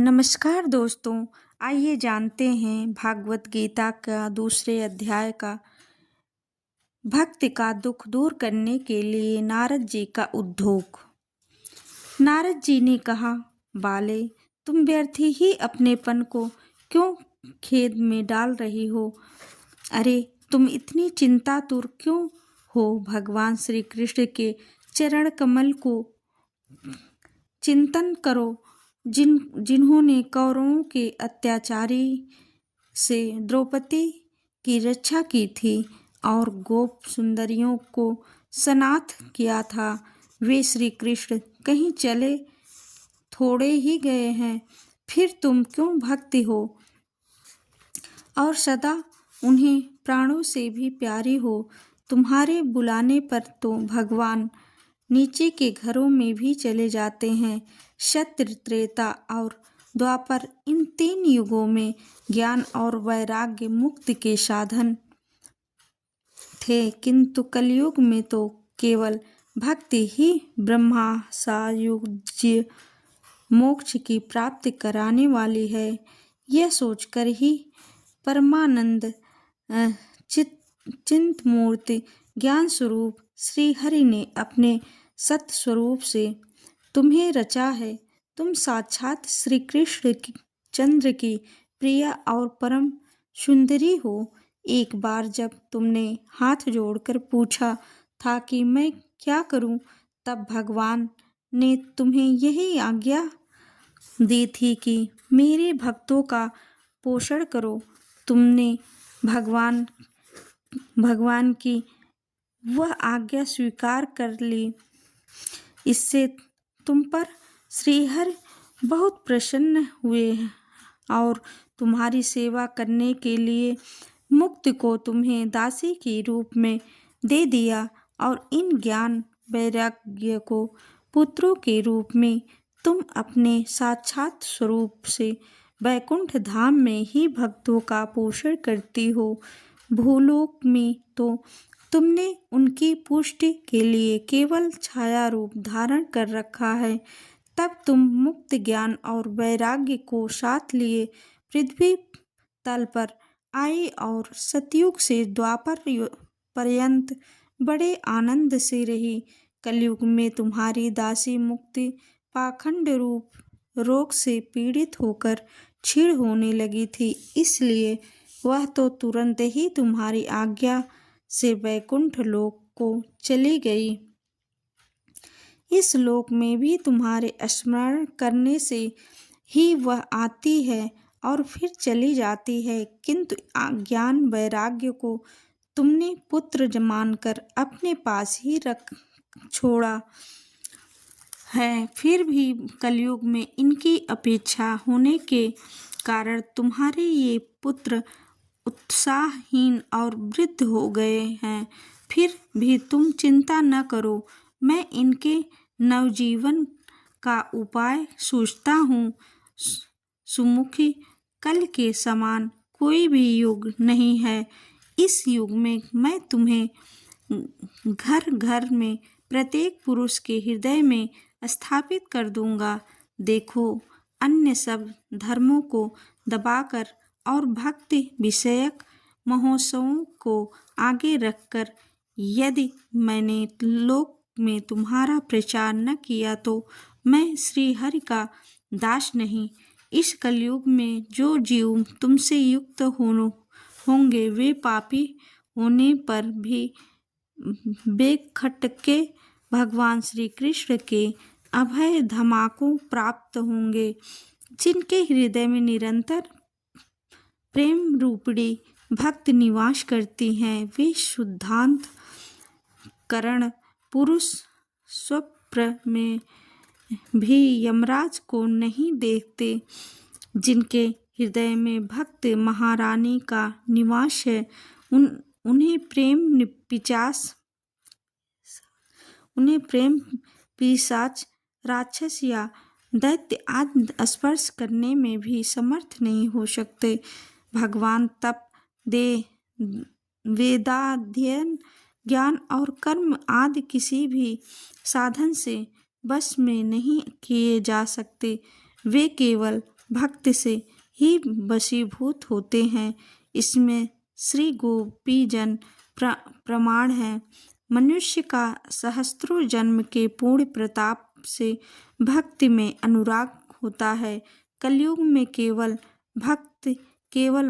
नमस्कार दोस्तों। आइए जानते हैं भागवत गीता का दूसरे अध्याय का भक्ति का दुख दूर करने के लिए नारद जी का उद्योग। नारद जी ने कहा, बाले, तुम व्यर्थ ही अपनेपन को क्यों खेद में डाल रही हो? अरे, तुम इतनी चिंतातुर क्यों हो? भगवान श्री कृष्ण के चरण कमल को चिंतन करो, जिन्होंने कौरवों के अत्याचारी से द्रौपदी की रक्षा की थी और गोप सुंदरियों को सनाथ किया था। वे श्री कृष्ण कहीं चले थोड़े ही गए हैं, फिर तुम क्यों भक्ति हो और सदा उन्हें प्राणों से भी प्यारी हो? तुम्हारे बुलाने पर तो भगवान नीचे के घरों में भी चले जाते हैं। सत्य, त्रेता और द्वापर, इन 3 युगों में ज्ञान और वैराग्य मुक्ति के साधन थे, किंतु कलयुग में तो केवल भक्ति ही ब्रह्मा सायुज्य मोक्ष की प्राप्ति कराने वाली है। यह सोचकर ही परमानंद चिंतमूर्ति ज्ञान स्वरूप श्री हरि ने अपने सत स्वरूप से तुम्हें रचा है। तुम साक्षात श्री कृष्ण चंद्र की प्रिया और परम सुंदरी हो। एक बार जब तुमने हाथ जोड़कर पूछा था कि मैं क्या करूं, तब भगवान ने तुम्हें यही आज्ञा दी थी कि मेरे भक्तों का पोषण करो। तुमने भगवान की वह आज्ञा स्वीकार कर ली। इससे तुम पर श्रीहरि बहुत प्रसन्न हुए और तुम्हारी सेवा करने के लिए मुक्ति को तुम्हें दासी के रूप में दे दिया और इन ज्ञान वैराग्य को पुत्रों के रूप में तुम अपने साक्षात स्वरूप से वैकुंठ धाम में ही भक्तों का पोषण करती हो। भूलोक में तो तुमने उनकी पुष्टि के लिए केवल छाया रूप धारण कर रखा है। तब तुम मुक्त ज्ञान और वैराग्य को साथ लिए पृथ्वी तल पर आई और सतयुग से द्वापर पर्यंत बड़े आनंद से रही। कलयुग में तुम्हारी दासी मुक्ति पाखंड रूप रोग से पीड़ित होकर क्षीण होने लगी थी, इसलिए वह तो तुरंत ही तुम्हारी आज्ञा से वैकुंठ लोक को चली गई। इस लोक में भी तुम्हारे स्मरण करने से ही वह आती है और फिर चली जाती है, किंतु ज्ञान वैराग्य को तुमने पुत्र मानकर अपने पास ही रख छोड़ा है। फिर भी कलयुग में इनकी अपेक्षा होने के कारण तुम्हारे ये पुत्र उत्साहहीन और वृद्ध हो गए हैं। फिर भी तुम चिंता न करो, मैं इनके नवजीवन का उपाय सोचता हूँ। सुमुखी, कल के समान कोई भी युग नहीं है। इस युग में मैं तुम्हें घर घर में प्रत्येक पुरुष के हृदय में स्थापित कर दूंगा। देखो, अन्य सब धर्मों को दबाकर और भक्ति विषयक महोत्सवों को आगे रखकर यदि मैंने लोक में तुम्हारा प्रचार न किया तो मैं श्री हरि का दास नहीं। इस कलयुग में जो जीव तुमसे युक्त होंगे वे पापी होने पर भी बेखटके भगवान श्री कृष्ण के अभय धाम को प्राप्त होंगे। जिनके हृदय में निरंतर प्रेम रूपिणी भक्त निवास करती हैं, वे शुद्धांत करण पुरुष स्वप्न में भी यमराज को नहीं देखते। जिनके हृदय में भक्त महारानी का निवास है, उन्हें प्रेम पिशाच, राक्षस या दैत्य आदि स्पर्श करने में भी समर्थ नहीं हो सकते। भगवान तप, वेदाध्ययन, ज्ञान और कर्म आदि किसी भी साधन से बस में नहीं किए जा सकते। वे केवल भक्त से ही वशीभूत होते हैं। इसमें श्री गोपीजन प्रमाण है। मनुष्य का सहस्त्रों जन्म के पूर्ण प्रताप से भक्ति में अनुराग होता है। कलयुग में केवल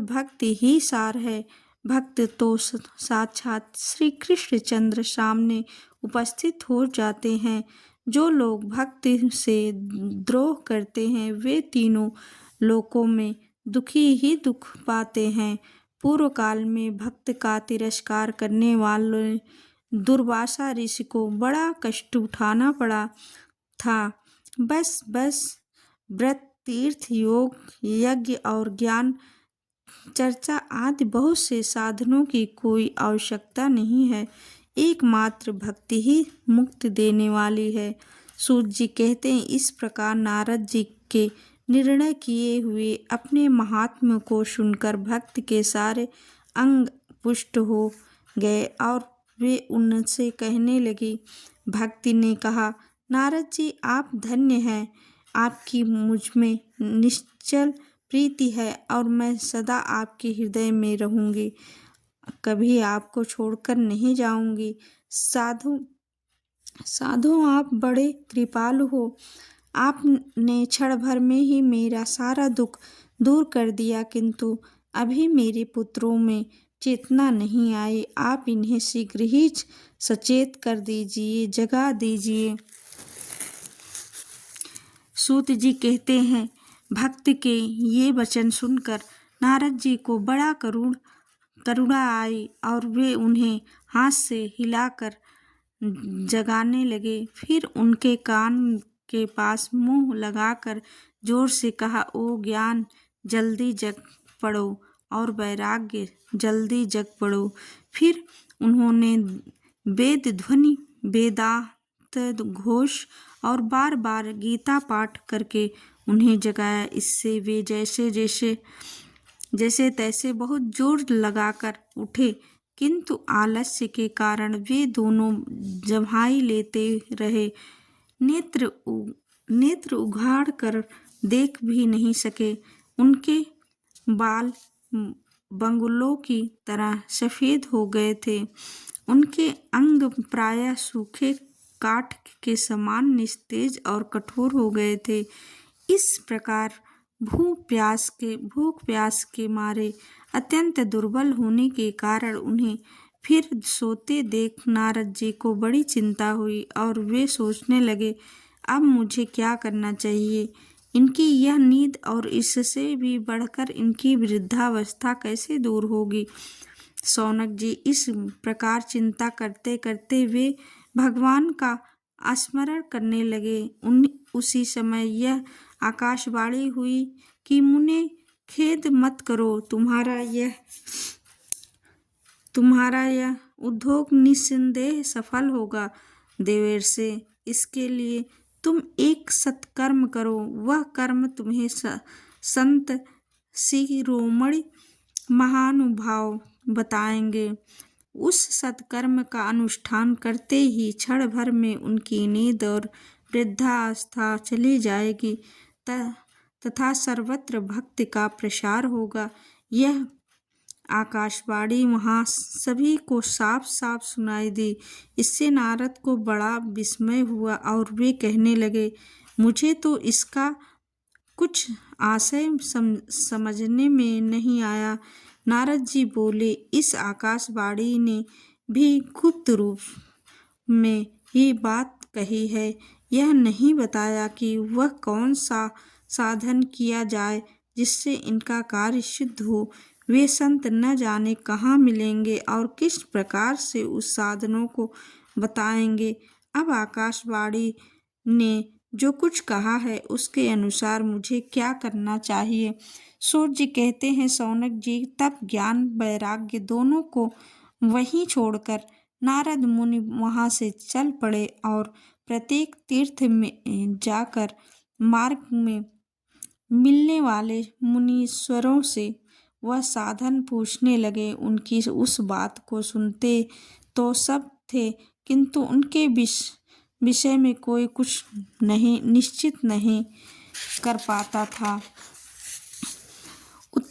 भक्ति ही सार है। भक्त तो साक्षात श्री कृष्ण चंद्र सामने उपस्थित हो जाते हैं। जो लोग भक्ति से द्रोह करते हैं वे तीनों लोकों में दुखी ही दुख पाते हैं। पूर्व काल में भक्त का तिरस्कार करने वाले दुर्वासा ऋषि को बड़ा कष्ट उठाना पड़ा था। बस व्रत, तीर्थ, योग, यज्ञ और ज्ञान चर्चा आदि बहुत से साधनों की कोई आवश्यकता नहीं है। एकमात्र भक्ति ही मुक्ति देने वाली है। सूत जी कहते हैं, इस प्रकार नारद जी के निर्णय किए हुए अपने महात्म्य को सुनकर भक्त के सारे अंग पुष्ट हो गए और वे उनसे कहने लगी। भक्ति ने कहा, नारद जी आप धन्य हैं। आपकी मुझ में निश्चल प्रीति है और मैं सदा आपके हृदय में रहूंगी, कभी आपको छोड़कर नहीं जाऊंगी। साधु आप बड़े कृपालु हो। आपने क्षण भर में ही मेरा सारा दुख दूर कर दिया, किंतु अभी मेरे पुत्रों में चेतना नहीं आई। आप इन्हें शीघ्र ही सचेत कर दीजिए, जगा दीजिए। सूत जी कहते हैं, भक्त के ये वचन सुनकर नारद जी को बड़ा करुणा आई और वे उन्हें हाथ से हिलाकर जगाने लगे। फिर उनके कान के पास मुंह लगाकर जोर से कहा, ओ ज्ञान जल्दी जग पड़ो और वैराग्य जल्दी जग पड़ो। फिर उन्होंने वेद ध्वनि, वेदांत घोष और बार बार गीता पाठ करके उन्हें जगाया। इससे वे जैसे तैसे बहुत जोर लगाकर उठे, किंतु आलस्य के कारण वे दोनों जम्हाई लेते रहे। नेत्र उघाड़ कर देख भी नहीं सके। उनके बाल बंगुलों की तरह सफेद हो गए थे। उनके अंग प्रायः सूखे काठ के समान निस्तेज और कठोर हो गए थे। इस प्रकार भूख प्यास के मारे अत्यंत दुर्बल होने के कारण उन्हें फिर सोते देख नारद जी को बड़ी चिंता हुई और वे सोचने लगे, अब मुझे क्या करना चाहिए। इनकी यह नींद और इससे भी बढ़कर इनकी वृद्धावस्था कैसे दूर होगी। शौनक जी इस प्रकार चिंता करते करते वे भगवान का स्मरण करने लगे। उसी समय यह आकाशवाणी हुई कि मुने खेद मत करो, तुम्हारा यह उद्योग निस्संदेह सफल होगा। देवेर से इसके लिए तुम एक सत्कर्म करो। वह कर्म तुम्हें संत शिरोमणि महानुभाव बताएंगे। उस सत्कर्म का अनुष्ठान करते ही क्षण भर में उनकी नींद और वृद्धावस्था चली जाएगी तथा सर्वत्र भक्ति का प्रसार होगा। यह आकाशवाणी वहाँ सभी को साफ साफ सुनाई दी। इससे नारद को बड़ा विस्मय हुआ और वे कहने लगे, मुझे तो इसका कुछ आशय समझने में नहीं आया। नारद जी बोले, इस आकाशवाणी ने भी गुप्त रूप में ही बात कही है। यह नहीं बताया कि वह कौन सा साधन किया जाए जिससे इनका कार्य सिद्ध हो। वे संत न जाने कहाँ मिलेंगे और किस प्रकार से उस साधनों को बताएंगे। अब आकाशवाणी ने जो कुछ कहा है उसके अनुसार मुझे क्या करना चाहिए। सूत जी कहते हैं, शौनक जी तब ज्ञान वैराग्य दोनों को वहीं छोड़कर नारद मुनि वहाँ से चल पड़े और प्रत्येक तीर्थ में जाकर मार्ग में मिलने वाले मुनीश्वरों से वह साधन पूछने लगे। उनकी उस बात को सुनते तो सब थे, किंतु उनके विषय में कोई कुछ नहीं निश्चित नहीं कर पाता था।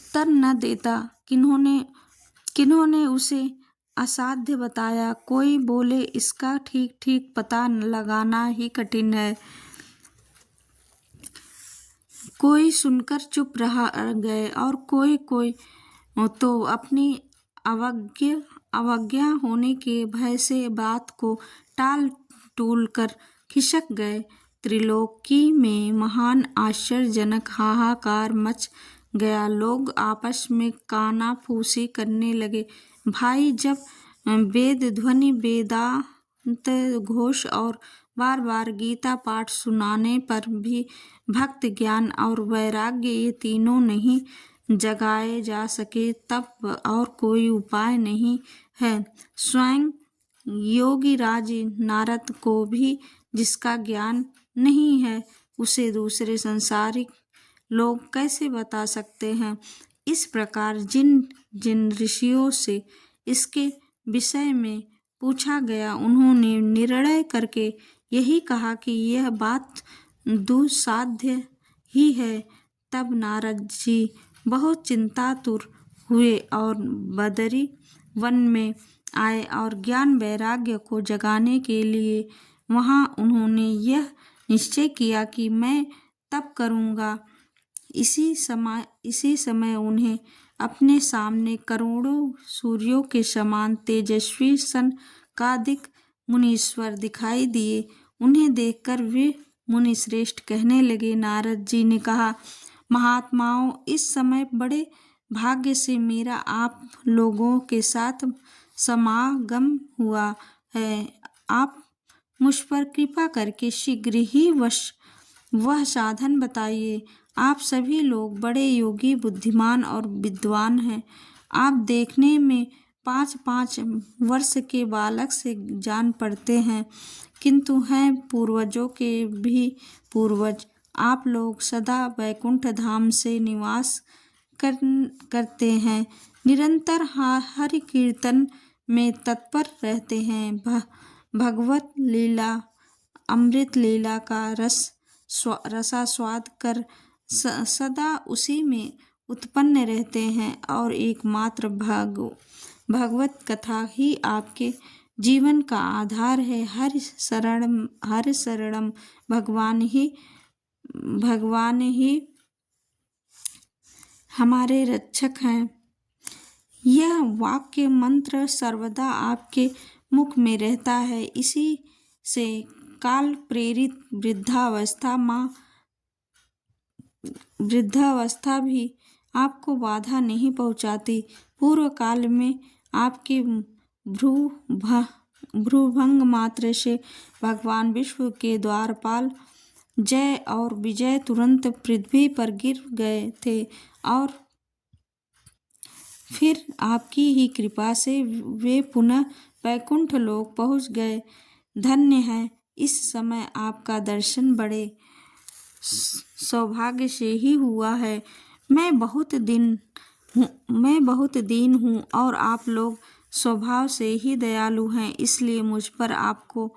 उत्तर न देता। किन्होंने उसे असाध्य बताया। कोई बोले इसका ठीक ठीक पता लगाना ही कठिन है। कोई सुनकर चुप रह गए और कोई तो अपनी अवज्ञा होने के भय से बात को टाल टूल कर खिसक गए। त्रिलोकी में महान आश्चर्यजनक हाहाकार मच गया। लोग आपस में कानाफूसी करने लगे। भाई, जब वेद ध्वनि, वेदांत घोष और बार बार गीता पाठ सुनाने पर भी भक्त ज्ञान और वैराग्य ये तीनों नहीं जगाए जा सके, तब और कोई उपाय नहीं है। स्वयं योगीराज नारद को भी जिसका ज्ञान नहीं है, उसे दूसरे संसारिक लोग कैसे बता सकते हैं। इस प्रकार जिन जिन ऋषियों से इसके विषय में पूछा गया, उन्होंने निर्णय करके यही कहा कि यह बात दुस्साध्य ही है। तब नारद जी बहुत चिंतातुर हुए और बदरी वन में आए और ज्ञान वैराग्य को जगाने के लिए वहाँ उन्होंने यह निश्चय किया कि मैं तप करूँगा। इसी समय उन्हें अपने सामने करोड़ों सूर्यों के समान तेजस्वी सनकादिक मुनीश्वर दिखाई दिए। उन्हें देखकर वे मुनि श्रेष्ठ कहने लगे। नारद जी ने कहा, महात्माओं, इस समय बड़े भाग्य से मेरा आप लोगों के साथ समागम हुआ है। आप मुझ पर कृपा करके शीघ्र ही वह साधन बताइए। आप सभी लोग बड़े योगी, बुद्धिमान और विद्वान हैं। आप देखने में 5-5 वर्ष के बालक से जान पड़ते हैं, किंतु हैं पूर्वजों के भी पूर्वज। आप लोग सदा वैकुंठ धाम से निवास करते हैं, निरंतर हरि कीर्तन में तत्पर रहते हैं, भगवत लीला, अमृत लीला का रसास्वाद कर सदा उसी में उत्पन्न रहते हैं और एकमात्र भगवत कथा ही आपके जीवन का आधार है। हर शरणम भगवान ही हमारे रक्षक हैं। यह वाक्य मंत्र सर्वदा आपके मुख में रहता है। इसी से काल प्रेरित वृद्धावस्था भी आपको बाधा नहीं पहुंचाती। पूर्व काल में आपके भ्रूभंग मात्र से भगवान विष्णु के द्वारपाल जय और विजय तुरंत पृथ्वी पर गिर गए थे और फिर आपकी ही कृपा से वे पुनः वैकुंठ लोक पहुँच गए। धन्य है, इस समय आपका दर्शन बड़े सौभाग्य से ही हुआ है। मैं बहुत दीन हूँ और आप लोग स्वभाव से ही दयालु हैं, इसलिए मुझ पर आपको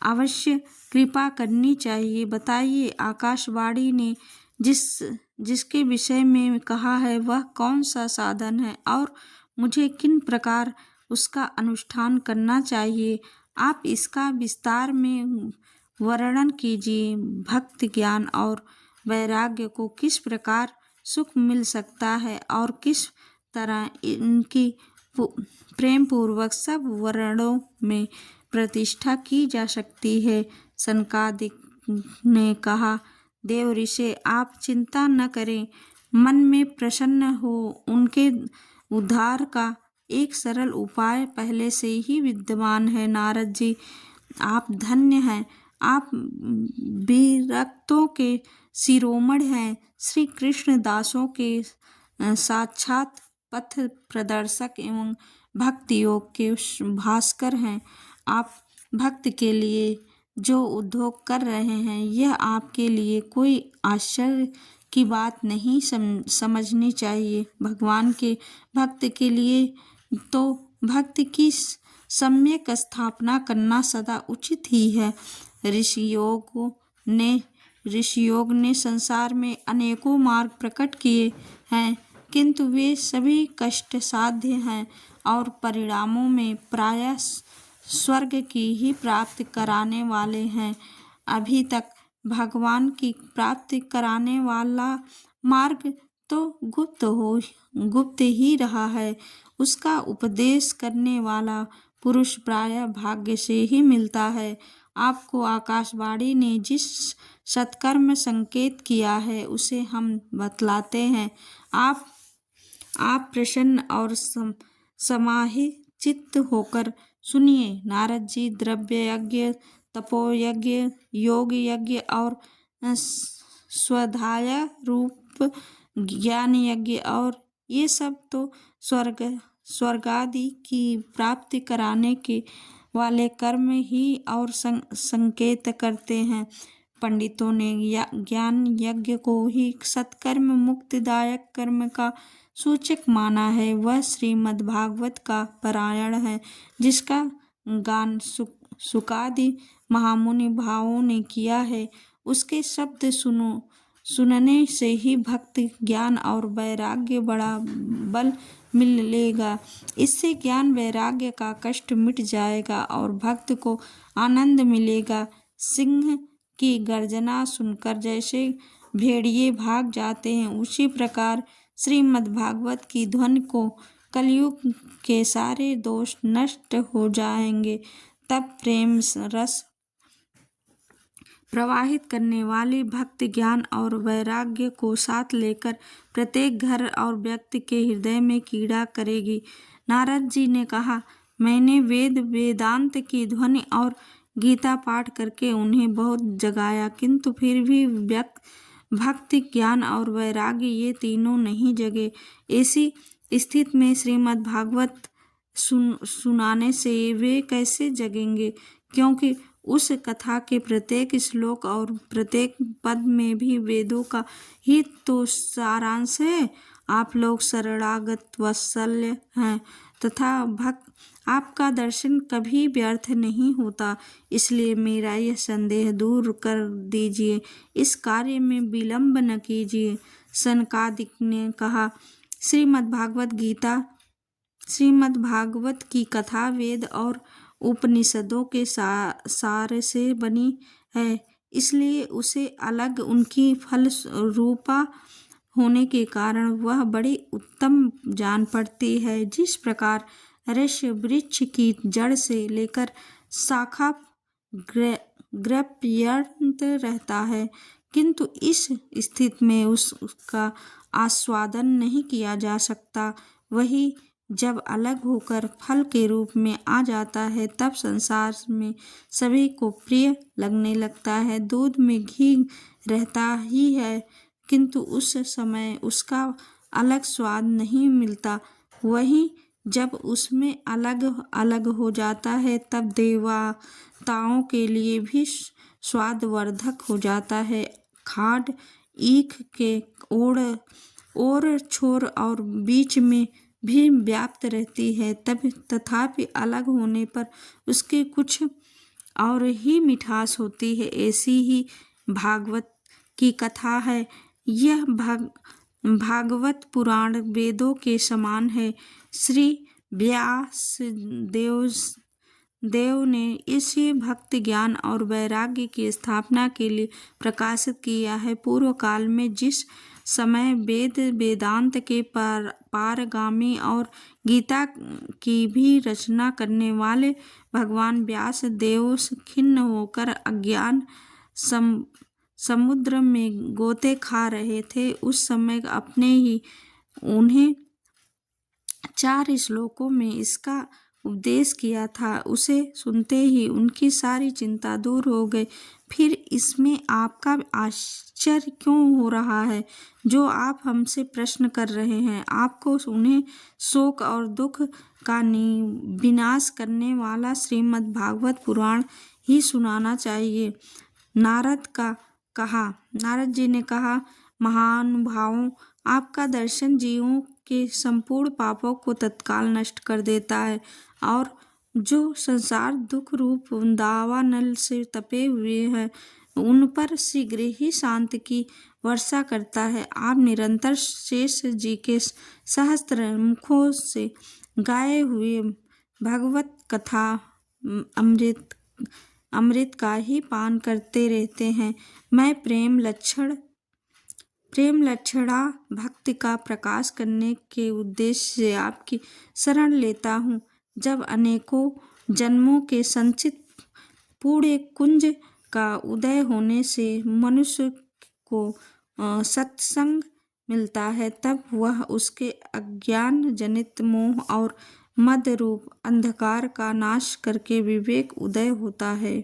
अवश्य कृपा करनी चाहिए। बताइए, आकाशवाणी ने जिसके विषय में कहा है, वह कौन सा साधन है और मुझे किन प्रकार उसका अनुष्ठान करना चाहिए। आप इसका विस्तार में वर्णन कीजिए। भक्ति, ज्ञान और वैराग्य को किस प्रकार सुख मिल सकता है और किस तरह इनकी प्रेम पूर्वक सब वर्णों में प्रतिष्ठा की जा सकती है। सनकादिक ने कहा, देव ऋषि, आप चिंता न करें, मन में प्रसन्न हो। उनके उद्धार का एक सरल उपाय पहले से ही विद्यमान है। नारद जी, आप धन्य हैं। आप विरक्तों के शिरोमणि हैं, श्री कृष्ण दासों के साक्षात पथ प्रदर्शक एवं भक्ति योग के भास्कर हैं। आप भक्त के लिए जो उद्योग कर रहे हैं, यह आपके लिए कोई आश्चर्य की बात नहीं समझनी चाहिए। भगवान के भक्त के लिए तो भक्ति की सम्यक स्थापना करना सदा उचित ही है। ऋषि योग ने संसार में अनेकों मार्ग प्रकट किए हैं, किंतु वे सभी कष्ट साध्य हैं और परिणामों में प्रायः स्वर्ग की ही प्राप्ति कराने वाले हैं। अभी तक भगवान की प्राप्ति कराने वाला मार्ग तो गुप्त ही रहा है। उसका उपदेश करने वाला पुरुष प्रायः भाग्य से ही मिलता है। आपको आकाशवाणी ने जिस सत्कर्म संकेत किया है उसे हम बतलाते हैं। आप प्रसन्न और समाहित चित्त होकर सुनिए। नारद जी द्रव्य यज्ञ, तपो यज्ञ, योग यज्ञ और स्वाध्याय रूप ज्ञान यज्ञ और ये सब तो स्वर्ग आदि की प्राप्ति कराने के वाले कर्म ही और संकेत करते हैं। पंडितों ने ज्ञान यज्ञ को ही सत्कर्म मुक्तिदायक कर्म का सूचक माना है। वह श्रीमद् भागवत का पारायण है, जिसका गान सुकादि महामुनि भावों ने किया है। उसके शब्द सुनने से ही भक्ति ज्ञान और वैराग्य बड़ा बल मिलेगा। इससे ज्ञान वैराग्य का कष्ट मिट जाएगा और भक्त को आनंद मिलेगा। सिंह की गर्जना सुनकर जैसे भेड़िए भाग जाते हैं, उसी प्रकार श्रीमद् भागवत की ध्वनि को कलयुग के सारे दोष नष्ट हो जाएंगे। तब प्रेम रस प्रवाहित करने वाली भक्ति ज्ञान और वैराग्य को साथ लेकर प्रत्येक घर और व्यक्ति के हृदय में कीड़ा करेगी। नारद जी ने कहा, मैंने वेदांत की ध्वनि और गीता पाठ करके उन्हें बहुत जगाया, किंतु फिर भी भक्ति ज्ञान और वैराग्य ये तीनों नहीं जगे। ऐसी स्थिति में श्रीमद् भागवत सुनाने से वे कैसे जगेंगे, क्योंकि उस कथा के प्रत्येक श्लोक और प्रत्येक पद में भी वेदों का ही तो सारांश है। आप लोग शरणागत वत्सल्य हैं तथा भक्त, आपका दर्शन कभी व्यर्थ नहीं होता, इसलिए मेरा यह संदेह दूर कर दीजिए। इस कार्य में विलंब न कीजिए। सनकादिक ने कहा, श्रीमद् भागवत की कथा वेद और उपनिषदों के सार से बनी है, इसलिए उसे अलग उनकी फल रूपा होने के कारण वह बड़ी उत्तम जान पड़ती है। जिस प्रकार ऋष वृक्ष की जड़ से लेकर शाखा ग्रप्यंत रहता है, किंतु इस स्थिति में उसका आस्वादन नहीं किया जा सकता, वही जब अलग होकर फल के रूप में आ जाता है तब संसार में सभी को प्रिय लगने लगता है। दूध में घी रहता ही है, किंतु उस समय उसका अलग स्वाद नहीं मिलता, वही जब उसमें अलग अलग हो जाता है तब देवताओं के लिए भी स्वादवर्धक हो जाता है। खाद ईख के ओर छोर और बीच में भी व्याप्त रहती है, तथापि अलग होने पर उसके कुछ और ही मिठास होती है। ऐसी ही भागवत की कथा है। यह भागवत पुराण वेदों के समान है। श्री व्यास देव ने इसी भक्ति ज्ञान और वैराग्य की स्थापना के लिए प्रकाशित किया है। पूर्व काल में जिस समय वेदांत के पारगामी और गीता की भी रचना करने वाले भगवान व्यास देव खिन्न होकर अज्ञान समुद्र में गोते खा रहे थे, उस समय अपने ही उन्हें 4 श्लोकों में इसका उपदेश किया था। उसे सुनते ही उनकी सारी चिंता दूर हो गई। फिर इसमें आपका आश्चर्य क्यों हो रहा है? जो आप हमसे प्रश्न कर रहे हैं, आपको उन्हें शोक और दुख का विनाश करने वाला श्रीमद् भागवत पुराण ही सुनाना चाहिए। नारद जी ने कहा, महानुभावों, आपका दर्शन जीवों के संपूर्ण पापों को तत्काल नष्ट कर देता है और जो संसार दुख रूप दावानल से तपे हुए हैं, उन पर शीघ्र ही शांति की वर्षा करता है। आप निरंतर शेष जी के सहस्त्र मुखों से गाए हुए भगवत कथा अमृत का ही पान करते रहते हैं। मैं प्रेम लक्षणा भक्ति का प्रकाश करने के उद्देश्य से आपकी शरण लेता हूँ। जब अनेकों जन्मों के संचित पूरे कुंज का उदय होने से मनुष्य को सत्संग मिलता है, तब वह उसके अज्ञान जनित मोह और मद रूप अंधकार का नाश करके विवेक उदय होता है।